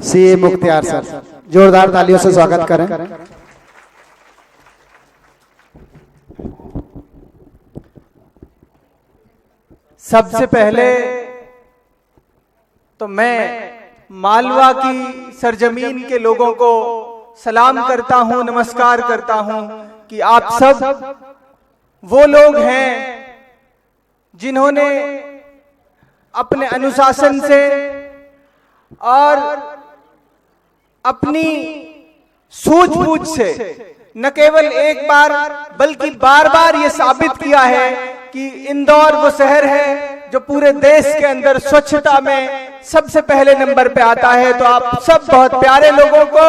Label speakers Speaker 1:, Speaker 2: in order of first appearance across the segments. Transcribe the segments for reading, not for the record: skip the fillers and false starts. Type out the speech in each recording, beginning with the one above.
Speaker 1: CA Mukhtiar sir, जोरदार तालियों से स्वागत करें।
Speaker 2: सबसे पहले तो मैं मालवा की सरजमीन के लोगों को सलाम करता हूं, नमस्कार करता हूं कि आप सब वो लोग हैं जिन्होंने अपने अनुशासन से और अपनी सूझबूझ से न केवल एक बार बल्कि बार बार ये साबित किया है कि इंदौर वो शहर है जो पूरे देश के अंदर स्वच्छता में सबसे पहले नंबर पे आता है। तो आप सब बहुत प्यारे लोगों को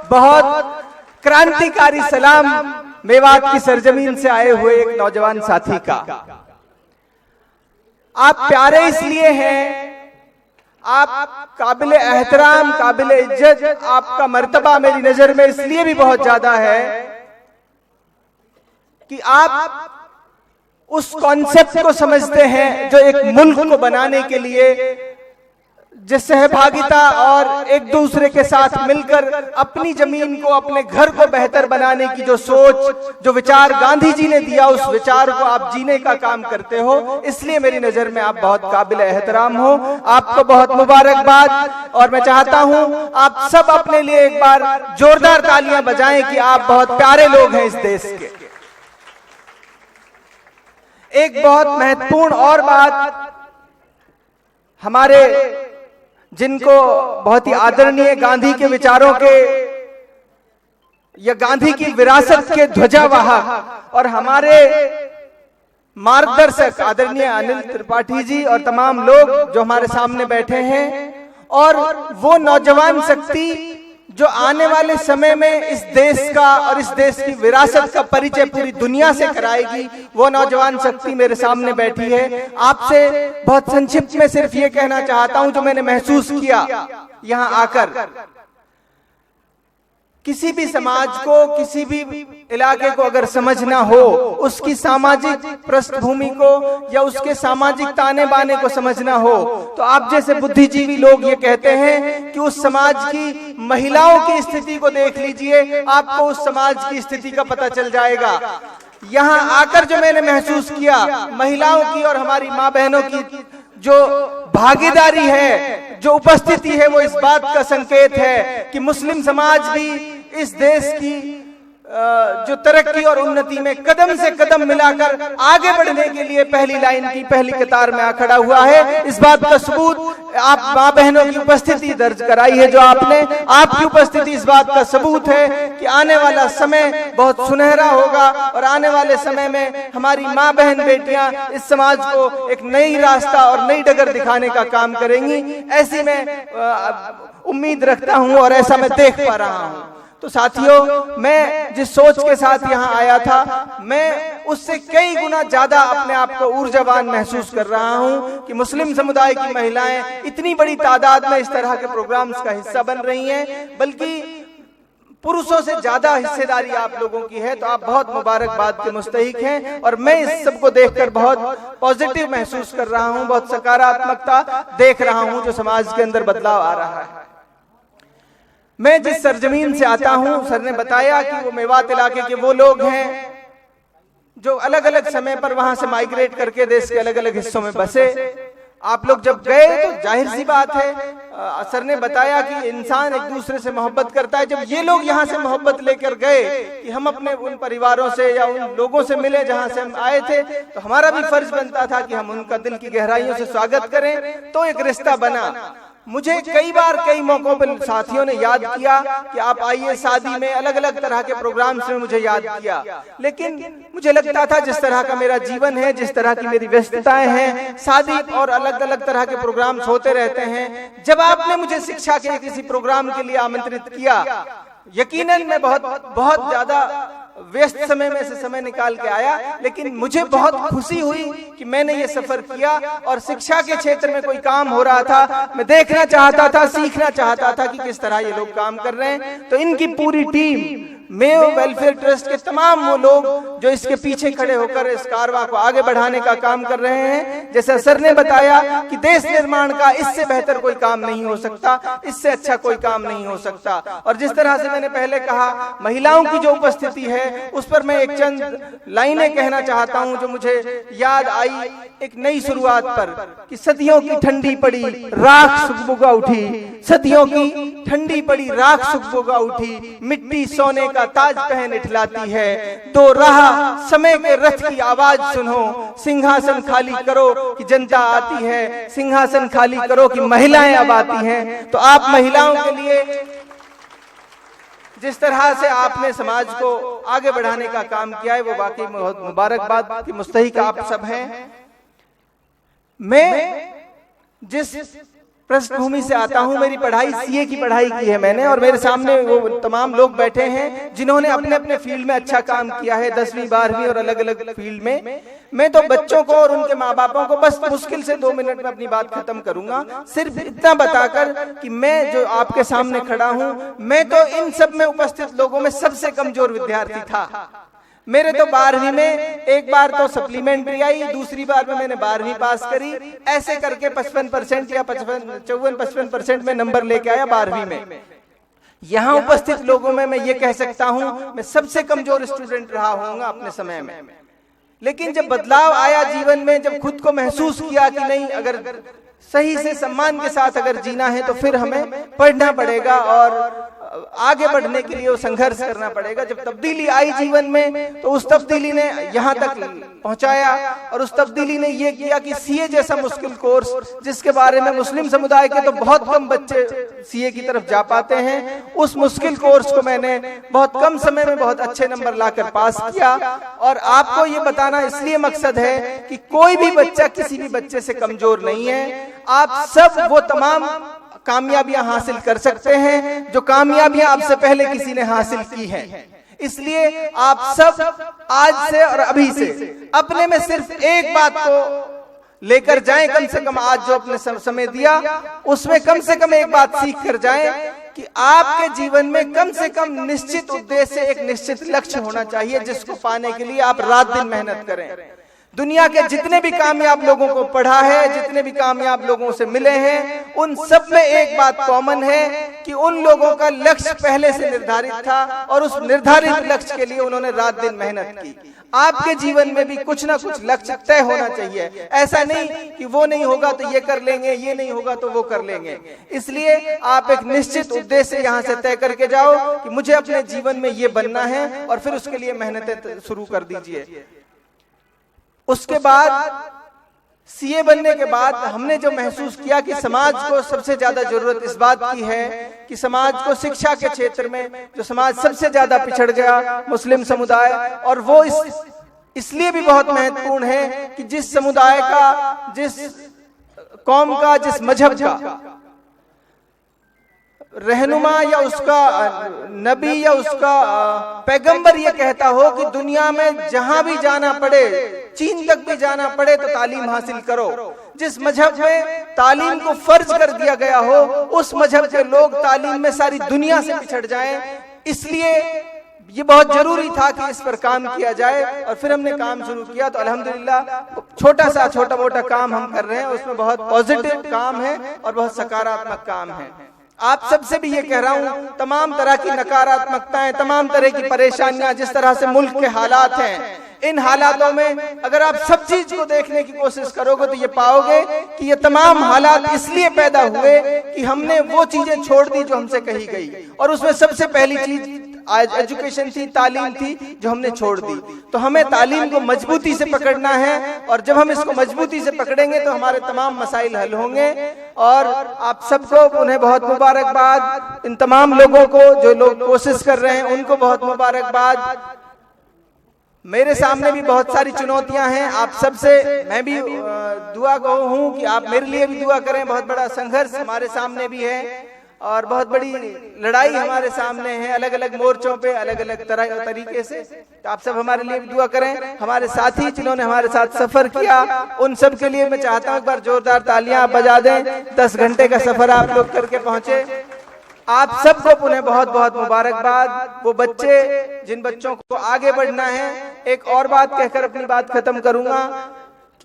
Speaker 2: बहुत क्रांतिकारी सलाम मेवात की सरजमीन से आए हुए एक नौजवान साथी का। आप प्यारे इसलिए हैं, आप काबिले एहतराम, काबिले इज्जत, आपका मर्तबा मेरी नजर में इसलिए भी बहुत ज्यादा है कि आप उस कॉन्सेप्ट को समझते हैं जो एक मुल्क को बनाने के लिए जिस सहभागिता और एक दूसरे के साथ मिलकर अपनी जमीन को, अपने घर को बेहतर बनाने की जो सोच, जो विचार गांधी जी ने दिया, उस विचार को आप जीने का काम करते हो। इसलिए मेरी नजर में आप बहुत काबिल एहतराम हो। आपको बहुत मुबारकबाद। और मैं चाहता हूं आप सब अपने लिए एक बार जोरदार तालियां बजाएं कि आप बहुत प्यारे लोग हैं इस देश के। एक बहुत महत्वपूर्ण और बात, हमारे जिनको बहुत ही आदरणीय गांधी के विचारों के या गांधी की विरासत के ध्वजावाहक और हमारे मार्गदर्शक आदरणीय अनिल त्रिपाठी जी और तमाम लोग जो हमारे सामने बैठे हैं, और वो नौजवान शक्ति जो आने वाले समय में इस देश का और इस देश की विरासत का परिचय पूरी दुनिया से कराएगी, वो नौजवान शक्ति मेरे सामने बैठी है। आपसे बहुत संक्षिप्त में सिर्फ ये कहना चाहता हूं जो मैंने महसूस किया यहां आकर। किसी भी समाज को, किसी भी इलाके को अगर समझना हो, उसकी सामाजिक पृष्ठभूमि को या उसके सामाजिक ताने बाने को समझना हो, तो आप जैसे बुद्धिजीवी लोग ये कहते हैं कि उस समाज की महिलाओं की स्थिति को देख लीजिए, आपको उस समाज की स्थिति का पता चल जाएगा। यहाँ आकर जो मैंने महसूस किया, महिलाओं की और हमारी माँ बहनों की जो भागीदारी है, जो उपस्थिति है, वो इस बात का संकेत है कि मुस्लिम समाज भी इस देश की जो तरक्की और उन्नति में कदम से कदम मिलाकर आगे बढ़ने के लिए पहली लाइन की पहली कतार में आ खड़ा हुआ है। इस बात का सबूत आप माँ बहनों की उपस्थिति दर्ज कराई है जो आपने, आपकी उपस्थिति इस बात का सबूत है कि आने वाला समय बहुत सुनहरा होगा और आने वाले समय में हमारी माँ बहन बेटियां इस समाज को एक नई रास्ता और नई डगर दिखाने का काम करेंगी। ऐसी मैं उम्मीद रखता हूं और ऐसा मैं देख पा रहा हूं। तो साथियों, मैं जिस सोच के साथ यहाँ आया था, मैं उससे कई गुना ज्यादा अपने आप को ऊर्जावान महसूस कर रहा हूँ कि मुस्लिम समुदाय की महिलाएं इतनी बड़ी तादाद में इस तरह के प्रोग्राम्स का हिस्सा बन रही हैं, बल्कि पुरुषों से ज्यादा हिस्सेदारी आप लोगों की है। तो आप बहुत मुबारकबाद के मुस्तहिक हैं और मैं इस सबको देखकर बहुत पॉजिटिव महसूस कर रहा हूँ, बहुत सकारात्मकता देख रहा हूँ जो समाज के अंदर बदलाव आ रहा है। मैं जिस सरजमीन से आता हूं, सर ने बताया कि वो मेवात इलाके के वो लोग हैं जो अलग अलग समय पर वहां से माइग्रेट करके देश के अलग अलग हिस्सों में बसे। आप लोग जब गए तो जाहिर सी बात है, सर ने बताया कि इंसान एक दूसरे से मोहब्बत करता है। जब ये लोग यहाँ से मोहब्बत लेकर गए कि हम अपने उन परिवारों से या उन लोगों से मिले जहाँ से हम आए थे, तो हमारा भी फर्ज बनता था कि हम उनका दिल की गहराइयों से स्वागत करें। तो एक रिश्ता बना। मुझे कई बार कई मौकों पर साथियों ने याद किया कि आप आइए शादी में, अलग अलग तरह के प्रोग्राम्स में मुझे याद किया, लेकिन मुझे लगता था जिस तरह का मेरा जीवन है, जिस तरह की मेरी व्यस्तताएं हैं, शादी और अलग अलग तरह के प्रोग्राम्स होते रहते हैं। जब आपने मुझे शिक्षा के किसी प्रोग्राम के लिए आमंत्रित किया, यकीनन मैं बहुत ज्यादा व्यस्त समय में से समय निकाल के आया, लेकिन मुझे बहुत खुशी हुई कि मैंने ये सफर किया और शिक्षा के क्षेत्र में कोई काम हो रहा था, मैं देखना चाहता था, सीखना चाहता था कि किस तरह ये लोग काम कर रहे हैं। तो इनकी पूरी टीम मेयो वेलफेयर ट्रस्ट के तमाम वो लोग जो इसके पीछे खड़े होकर इस कारवां को आगे बढ़ाने का काम कर रहे हैं। जैसा सर ने बताया कि देश निर्माण का इससे बेहतर कोई काम नहीं हो सकता, इससे अच्छा कोई काम नहीं हो सकता। और जिस तरह से मैंने पहले कहा, महिलाओं की जो उपस्थिति है उस पर मैं एक चंद लाइनें कहना चाहता हूं जो मुझे याद आई एक नई शुरुआत पर, कि सदियों की ठंडी पड़ी राख सुगबुगा उठी, सदियों की ठंडी पड़ी राख सुगबुगा उठी, मिट्टी सोने का ताज पहन इठलाती है, दो राह समय के रथ की आवाज सुनो, सिंहासन खाली करो कि जनता आती है, सिंहासन खाली करो कि महिलाएं अब आती हैं। तो आप महिलाओं के लिए जिस तरह से आपने समाज को आगे बढ़ाने का काम किया है वो वाकई बहुत मुबारकबाद की मुस्तहिक आप सब हैं। मैं जिस पृष्ठभूमि से आता हूं, मेरी पढ़ाई सीए की पढ़ाई की है मैंने, और मेरे सामने वो तमाम लोग बैठे हैं जिन्होंने अपने अपने फील्ड में अच्छा काम किया है, 10वीं 12वीं और अलग अलग फील्ड में। मैं तो बच्चों को और उनके माँ बापों को बस मुश्किल से 2 मिनट में अपनी बात खत्म करूंगा, सिर्फ इतना बताकर कि मैं जो आपके सामने खड़ा हूं, मैं तो इन सब में उपस्थित लोगों में सबसे कमजोर विद्यार्थी था। मेरे तो 12वीं में एक बार तो सप्लीमेंट्री आई, दूसरी बार में मैंने 12वीं पास करी, ऐसे करके 55% या 54-55% में नंबर लेके आया 12वीं में। यहाँ उपस्थित लोगों में मैं ये कह सकता हूँ मैं सबसे कमजोर स्टूडेंट रहा होऊंगा अपने समय में। लेकिन जब बदलाव आया जीवन में, जब खुद को महसूस किया कि नहीं, अगर सही से सम्मान के साथ अगर जीना है तो फिर हमें पढ़ना पड़ेगा और आगे बढ़ने के लिए वो संघर्ष करना पड़ेगा। जब तब्दीली आई जीवन में तो उस तब्दीली ने यहाँ तक पहुंचाया, और उस तब्दीली ने ये किया कि सीए जैसा मुश्किल कोर्स जिसके बारे में मुस्लिम समुदाय के तो बहुत कम बच्चे सीए की तरफ जा पाते हैं, उस मुश्किल कोर्स को मैंने बहुत कम समय में बहुत अच्छे नंबर लाकर पास किया। और आपको ये बताना इसलिए मकसद है कि कोई भी बच्चा किसी भी बच्चे से कमजोर नहीं है। आप सब वो तमाम कामयाबियां हासिल कर सकते हैं जो कामयाबियां आपसे पहले किसी ने हासिल की हैं। इसलिए आप सब आज से और अभी से अपने में सिर्फ एक बात को लेकर जाएं, कम से कम आज जो अपने समय दिया उसमें कम से कम एक बात सीख कर जाएं कि आपके जीवन में कम से कम निश्चित उद्देश्य, एक निश्चित लक्ष्य होना चाहिए जिसको पाने के लिए आप रात दिन मेहनत करें। दुनिया के जितने भी कामयाब लोगों को पढ़ा है, जितने भी कामयाब लोगों से मिले हैं, उन सब में एक बात कॉमन है कि उन लोगों का लक्ष्य पहले से निर्धारित था और उस निर्धारित लक्ष्य के लिए उन्होंने रात दिन मेहनत की। आपके जीवन में भी कुछ ना कुछ लक्ष्य तय होना चाहिए। ऐसा नहीं कि वो नहीं होगा तो ये कर लेंगे, ये नहीं होगा तो वो कर लेंगे। इसलिए आप एक निश्चित उद्देश्य यहाँ से तय करके जाओ कि मुझे अपने जीवन में ये बनना है, और फिर उसके लिए मेहनतें शुरू कर दीजिए। उसके बाद सीए बनने के बाद हमने जो महसूस किया कि समाज को सबसे ज्यादा जरूरत इस बात की है कि समाज को शिक्षा के क्षेत्र में जो समाज सबसे ज्यादा पिछड़ गया, मुस्लिम समुदाय, और वो इसलिए भी बहुत महत्वपूर्ण है कि जिस समुदाय का, जिस कौम का, जिस मजहब का रहनुमा या उसका नबी या उसका पैगंबर ये कहता हो कि दुनिया में जहां भी जाना पड़े, चीन तक भी जाना पड़े तो तालीम हासिल करो, जिस मजहब में तालीम को फर्ज कर दिया गया हो उस मजहब के लोग तालीम में सारी दुनिया से पिछड़ जाएं। इसलिए ये बहुत जरूरी था कि इस पर काम किया जाए, और फिर हमने काम शुरू किया। तो अल्हम्दुलिल्लाह छोटा मोटा काम हम कर रहे हैं, उसमें बहुत पॉजिटिव काम है और बहुत सकारात्मक काम है। आप सबसे भी ये कह रहा हूं, तमाम तरह की नकारात्मकताएं, तमाम तरह की परेशानियां, जिस तरह से मुल्क के हालात हैं, इन हालातों में अगर आप सब चीज को देखने की कोशिश करोगे तो ये पाओगे कि ये तमाम हालात इसलिए पैदा हुए कि हमने वो चीजें छोड़ दी जो हमसे कही गई, और उसमें सबसे पहली चीज आज एजुकेशन थी, तालीम थी, जो हमने छोड़ दी। तो हमें तालीम को मजबूती से पकड़ना है, और जब हम इसको मजबूती से पकड़ेंगे तो हमारे तमाम मसाइल हल होंगे। और आप सबको उन्हें बहुत मुबारकबाद, इन तमाम लोगों को जो लोग कोशिश कर रहे हैं उनको बहुत मुबारकबाद। मेरे सामने भी बहुत सारी चुनौतियां हैं, आप सबसे मैं भी दुआ गो हूं कि आप मेरे लिए भी दुआ करें। बहुत बड़ा संघर्ष हमारे सामने भी है और बहुत बड़ी लड़ाई हमारे सामने है, अलग अलग मोर्चों पे, अलग अलग तरीके से। तो आप सब हमारे लिए भी दुआ करें। हमारे साथी जिन्होंने हमारे साथ सफर किया उन सब के लिए मैं चाहता हूं एक बार जोरदार तालियां आप बजा दें। 10 घंटे का सफर आप लोग करके पहुंचे। आप सबको पुनः बहुत बहुत मुबारकबाद। वो बच्चे जिन बच्चों को आगे बढ़ना है, एक और बात कहकर अपनी बात खत्म करूंगा।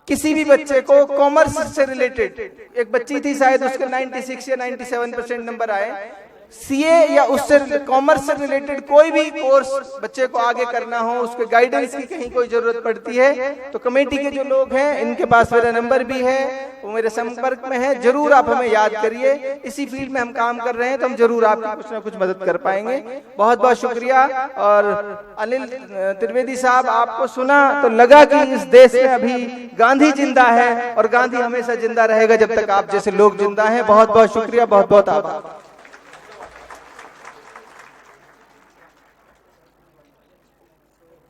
Speaker 2: किसी भी बच्चे को कॉमर्स से रिलेटेड, एक बच्ची थी शायद उसके 96 या 97% नंबर आए, सीए या उससे कॉमर्स से रिलेटेड कोई भी कोर्स बच्चे को आगे करना हो, उसके गाइडेंस की कहीं कोई जरूरत पड़ती है तो कमेटी के जो लोग हैं, इनके पास मेरा नंबर भी है, वो मेरे संपर्क में है, जरूर आप हमें याद करिए। इसी फील्ड में हम काम कर रहे हैं तो हम जरूर आपकी कुछ ना कुछ मदद कर पाएंगे। बहुत बहुत शुक्रिया। और अनिल त्रिवेदी साहब, आपको सुना तो लगा कि इस देश में अभी गांधी जिंदा है और गांधी हमेशा जिंदा रहेगा जब तक आप जैसे लोग जिंदा हैं। बहुत बहुत शुक्रिया, बहुत बहुत आभार।